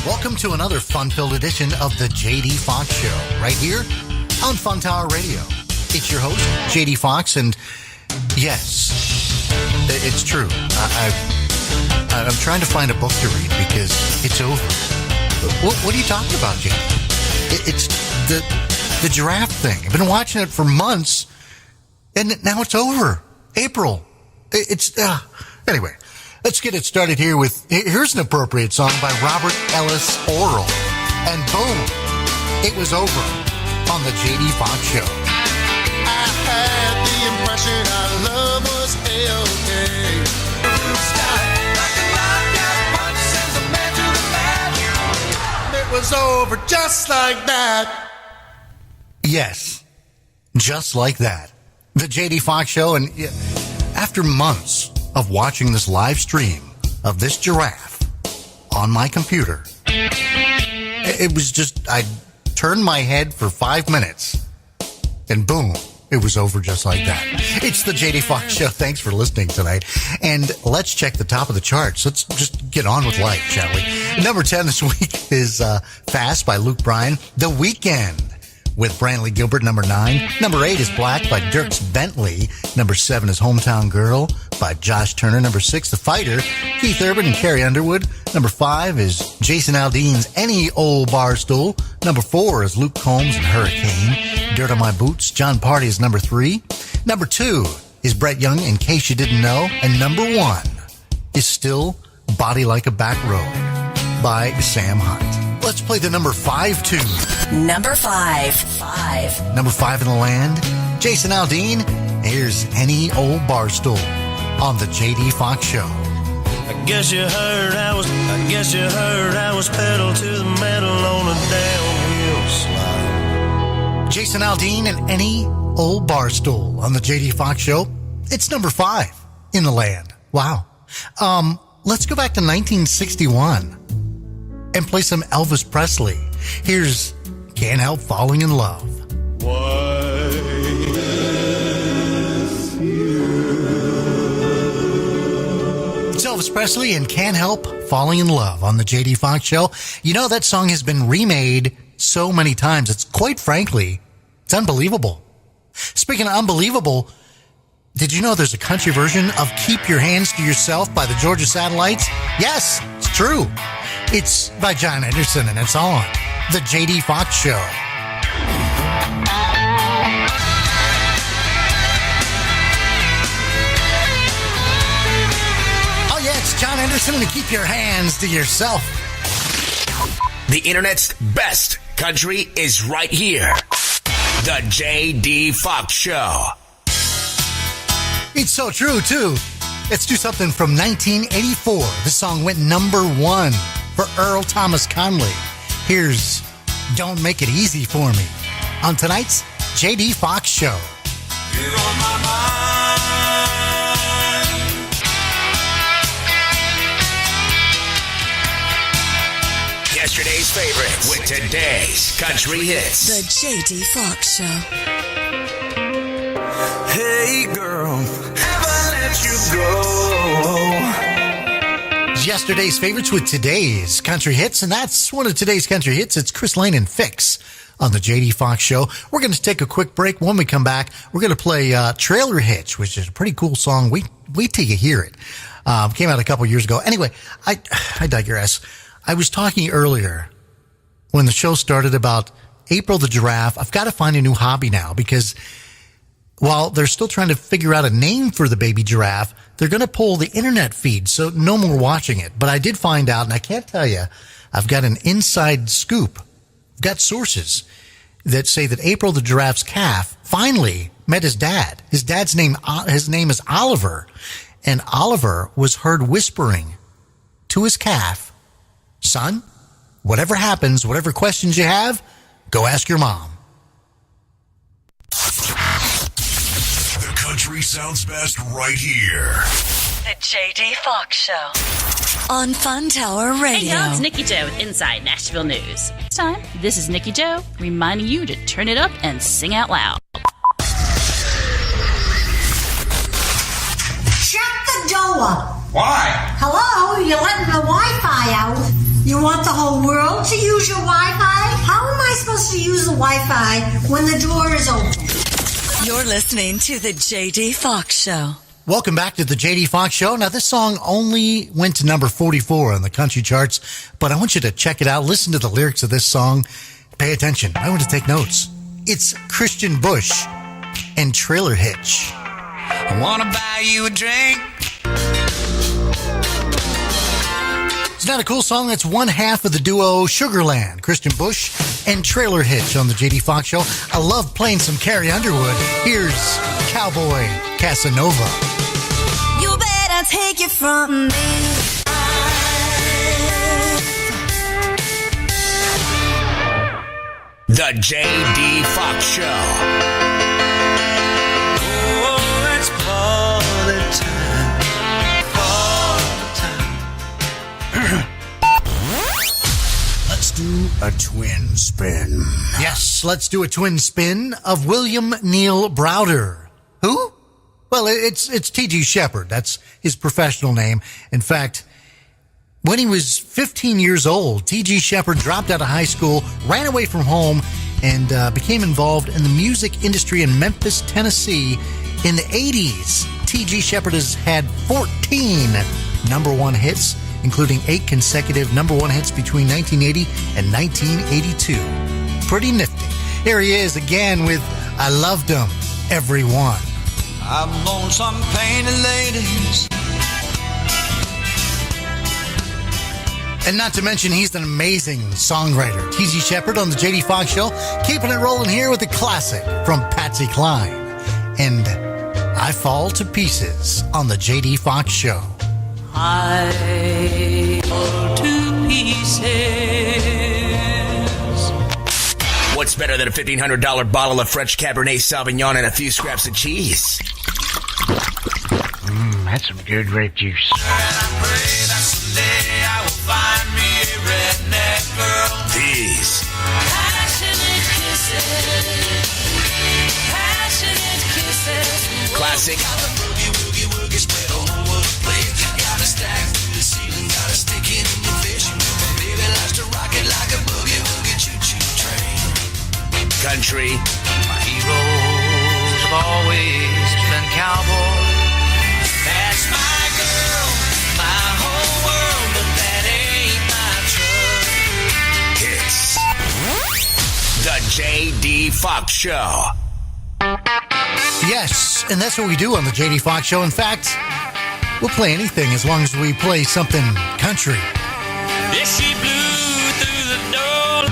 Welcome to another fun-filled edition of the JD Foxx Show, right here on Fun Tower Radio. It's your host, JD Foxx, and yes, it's true. I'm trying to find a book to read because it's over. What are you talking about, JD? It's the giraffe thing. I've been watching it for months, and now it's over. April. Anyway. Let's get it started here with, here's an appropriate song by Robert Ellis Oral. And boom, it was over on the JD Foxx Show. I had the impression our love was A-okay. It was over just like that. Yes, just like that. The JD Foxx Show, and after months of watching this live stream of this giraffe on my computer, it was just, I turned my head for 5 minutes and boom, it was over just like that. It's the JD Foxx Show. Thanks for listening tonight. And let's check the top of the charts. Let's just get on with life, shall we? Number 10 this week is Fast by Luke Bryan. The Weekend with Brantley Gilbert, number 9. Number 8 is Black by Dierks Bentley. Number 7 is Hometown Girl by Josh Turner. Number 6, The Fighter, Keith Urban and Carrie Underwood. Number 5 is Jason Aldean's Any Old Bar Stool. Number 4 is Luke Combs and Hurricane. Dirt on My Boots, John Party is number 3. Number 2 is Brett Young, In Case You Didn't Know. And number 1 is still Body Like a Back Road by Sam Hunt. Let's play the number 5 tune. Number 5. Number 5 in the land, Jason Aldean. Here's Any Old Bar Stool on the JD Foxx Show. I guess you heard I was pedal to the metal on a downhill slide. Jason Aldean and Any Old Bar Stool on the JD Foxx Show. It's number 5 in the land. Wow. Let's go back to 1961 and play some Elvis Presley. Here's Can't Help Falling in Love. It's Elvis Presley and Can't Help Falling in Love on the JD Foxx Show. You know, that song has been remade so many times. It's quite frankly, it's unbelievable. Speaking of unbelievable, did you know there's a country version of Keep Your Hands to Yourself by the Georgia Satellites? Yes, it's true. It's by John Anderson, and it's on the JD Foxx Show. Oh yeah, it's John Anderson and Keep Your Hands to Yourself. The Internet's best country is right here. The JD Foxx Show. It's so true, too. Let's do something from 1984. This song went number 1 for Earl Thomas Conley. Here's Don't Make It Easy for Me on tonight's JD Foxx Show. You're on my mind. Yesterday's favorite with today's country hits. The JD Foxx Show. Hey girl, have I let you go? Yesterday's favorites with today's country hits, and that's one of today's country hits. It's Chris Lane and Fix on the JD Foxx Show. We're going to take a quick break. When we come back, we're going to play Trailer Hitch, which is a pretty cool song. Wait till you hear it. Came out a couple years ago. Anyway, I digress. I was talking earlier when the show started about April the giraffe. I've got to find a new hobby now because while they're still trying to figure out a name for the baby giraffe, they're going to pull the internet feed, so no more watching it. But I did find out, and I can't tell you, I've got an inside scoop. I've got sources that say that April the giraffe's calf finally met his dad. His name is Oliver, and Oliver was heard whispering to his calf, "Son, whatever happens, whatever questions you have, go ask your mom." Country sounds best right here. The JD Foxx Show on Fun Tower Radio. Hey y'all, it's Nikki Joe with Inside Nashville News. This time, this is Nikki Joe reminding you to turn it up and sing out loud. Shut the door. Why? Hello, you're letting the Wi-Fi out. You want the whole world to use your Wi-Fi? How am I supposed to use the Wi-Fi when the door is open? You're listening to the JD Foxx Show. Welcome back to the JD Foxx Show. Now, this song only went to number 44 on the country charts, but I want you to check it out. Listen to the lyrics of this song. Pay attention. I want to take notes. It's Christian Bush and Trailer Hitch. I want to buy you a drink. It's not a cool song. That's one half of the duo Sugarland, Christian Bush and Trailer Hitch on the JD Foxx Show. I love playing some Carrie Underwood. Here's Cowboy Casanova. You better take it from me. The JD Foxx Show. Oh, it's party time. Let's do a twin spin. Yes, let's do a twin spin of William Neal Browder. Who? Well, it's T.G. Shepherd. That's his professional name. In fact, when he was 15 years old, T.G. Shepherd dropped out of high school, ran away from home, and became involved in the music industry in Memphis, Tennessee. In the 80s, T.G. Shepherd has had 14 number one hits, including 8 consecutive number one hits between 1980 and 1982. Pretty nifty. Here he is again with I Loved 'Em, Everyone. I'm on some painted ladies. And not to mention, he's an amazing songwriter. T.G. Shepherd on the JD Foxx Show, keeping it rolling here with a classic from Patsy Cline. And I Fall to Pieces on the JD Foxx Show. I fall to pieces. What's better than a $1,500 bottle of French Cabernet Sauvignon and a few scraps of cheese? That's some good grape juice. And I pray that someday I will find me a redneck girl. These Passionate kisses. Passionate kisses. classic Got the boogie, woogie, woogie, spread a whole world of plate. Got a stack through the ceiling, got a stick in the fish. My baby likes to rock it like a boogie, woogie, choo-choo train. country. My heroes have always been cowboys. That's my girl, my whole world, but that ain't my truck. Hits. The JD Foxx Show. Yes, and that's what we do on the JD Foxx Show. In fact, we'll play anything as long as we play something country. Yeah, she blew through the door.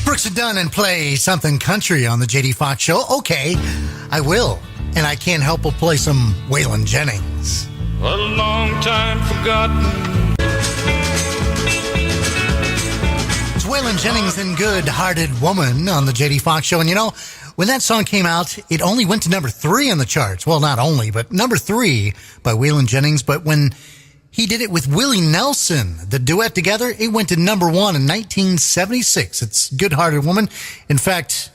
Brooks and Dunn and play something country on the JD Foxx Show. Okay, I will. And I can't help but play some Waylon Jennings. A long time forgotten. It's Waylon Jennings and Good-Hearted Woman on the JD Foxx Show. And you know, when that song came out, it only went to number 3 on the charts. Well, not only, but number 3 by Waylon Jennings. But when he did it with Willie Nelson, the duet together, it went to number 1 in 1976. It's Good-Hearted Woman. In fact,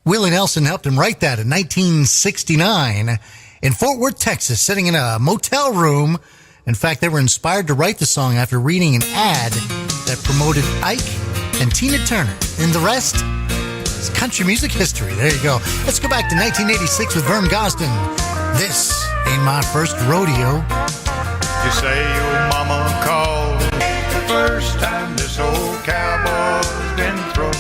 Willie Nelson helped him write that in 1969 in Fort Worth, Texas, sitting in a motel room. In fact, they were inspired to write the song after reading an ad that promoted Ike and Tina Turner. And the rest is country music history. There you go. Let's go back to 1986 with Vern Gosdin. This ain't my first rodeo. You say your mama called the first time this old cowboy's been thrown.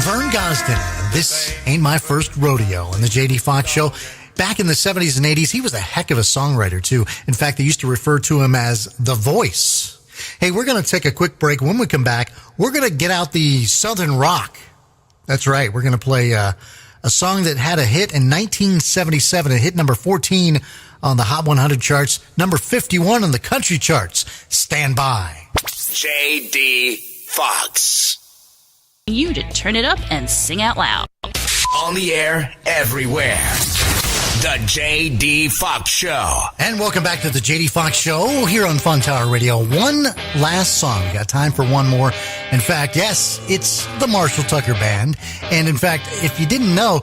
Vern Gosdin, this ain't my first rodeo on the JD Foxx Show. Back in the 70s and 80s, he was a heck of a songwriter, too. In fact, they used to refer to him as The Voice. Hey, we're going to take a quick break. When we come back, we're going to get out the Southern Rock. That's right. We're going to play a song that had a hit in 1977. It hit number 14 on the Hot 100 charts, number 51 on the country charts. Stand by. JD Foxx. You to turn it up and sing out loud. On the air, everywhere. The JD Foxx Show. And welcome back to the JD Foxx Show here on Fun Tower Radio. One last song. We got time for one more. In fact, yes, it's the Marshall Tucker Band. And in fact, if you didn't know,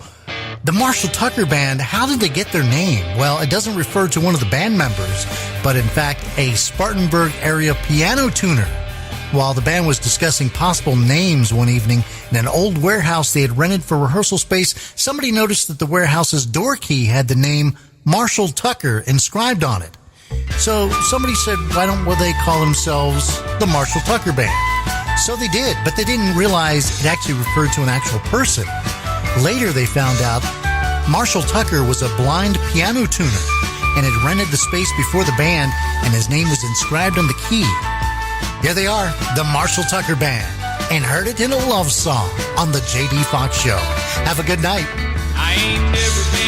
the Marshall Tucker Band, how did they get their name? Well, it doesn't refer to one of the band members. but in fact a Spartanburg area piano tuner. While the band was discussing possible names one evening in an old warehouse they had rented for rehearsal space, somebody noticed that the warehouse's door key had the name Marshall Tucker inscribed on it. So somebody said, why don't they call themselves the Marshall Tucker Band? So they did, but they didn't realize it actually referred to an actual person. Later they found out Marshall Tucker was a blind piano tuner and had rented the space before the band, and his name was inscribed on the key. Here they are, the Marshall Tucker Band, and heard it in a love song on the JD Foxx Show. Have a good night. I ain't never been